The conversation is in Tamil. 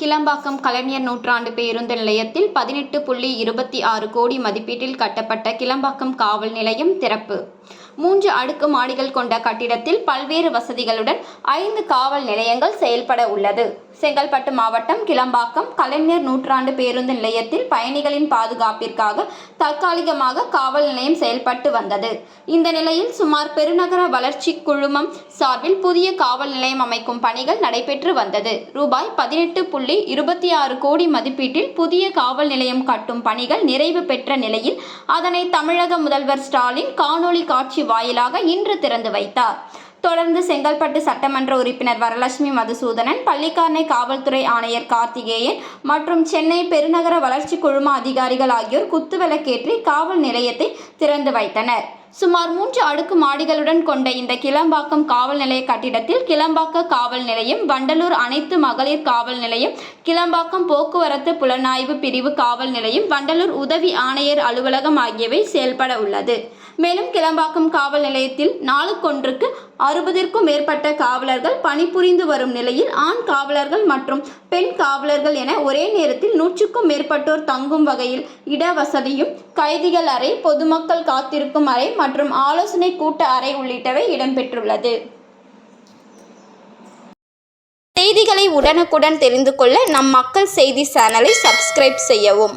கிளம்பாக்கம் கலைஞர் நூற்றாண்டு பேருந்து நிலையத்தில் 18.26 கோடி மதிப்பீட்டில் கட்டப்பட்ட கிளம்பாக்கம் காவல் நிலையம் திறப்பு. 3 அடுக்கு மாடிகள் கொண்ட கட்டிடத்தில் பல்வேறு வசதிகளுடன் 5 காவல் நிலையங்கள் செயல்பட உள்ளது. செங்கல்பட்டு மாவட்டம் கிளம்பாக்கம் கலைஞர் நூற்றாண்டு பேருந்து நிலையத்தில் பயணிகளின் பாதுகாப்பிற்காக தற்காலிகமாக காவல் நிலையம் செயல்பட்டு வந்தது. இந்த நிலையில் சுமார் பெருநகர வளர்ச்சி குழுமம் சார்பில் புதிய காவல் நிலையம் அமைக்கும் பணிகள் நடைபெற்று வந்தது. ரூபாய் 18.26 கோடி மதிப்பீட்டில் புதிய காவல் நிலையம் கட்டும் பணிகள் நிறைவு பெற்ற நிலையில் அதனை தமிழக முதல்வர் ஸ்டாலின் காணொலி காட்சி வாயிலாக இன்று திறந்து வைத்தார். தொடர்ந்து செங்கல்பட்டு சட்டமன்ற உறுப்பினர் வரலட்சுமி மதுசூதனன், பள்ளிக்கரணை காவல்துறை ஆணையர் கார்த்திகேயன் மற்றும் சென்னை பெருநகர வளர்ச்சி குழும அதிகாரிகள் ஆகியோர் குத்துவிளக்கேற்றி காவல் நிலையத்தை திறந்து வைத்தனர். சுமார் 3 அடுக்கு மாடிகளுடன் கொண்ட இந்த கிளம்பாக்கம் காவல் நிலைய கட்டிடத்தில் கிளம்பாக்க காவல் நிலையம், வண்டலூர் அனைத்து மகளிர் காவல் நிலையம், கிளம்பாக்கம் போக்குவரத்து புலனாய்வு பிரிவு காவல் நிலையம், வண்டலூர் உதவி ஆணையர் அலுவலகம் ஆகியவை செயல்பட உள்ளது. மேலும் கிளம்பாக்கம் காவல் நிலையத்தில் நாளுக்கொன்றுக்கு 60ற்கும் மேற்பட்ட காவலர்கள் பணிபுரிந்து வரும் நிலையில் ஆண் காவலர்கள் மற்றும் பெண் காவலர்கள் என ஒரே நேரத்தில் 100க்கும் மேற்பட்டோர் தங்கும் வகையில் இட வசதியும், கைதிகள் அறை, பொதுமக்கள் காத்திருக்கும் அறை மற்றும் ஆலோசனை கூட்ட அறை உள்ளிட்டவை இடம்பெற்றுள்ளது. செய்திகளை உடனுக்குடன் தெரிந்து கொள்ள நம் மக்கள் செய்தி சேனலை சப்ஸ்கிரைப் செய்யவும்.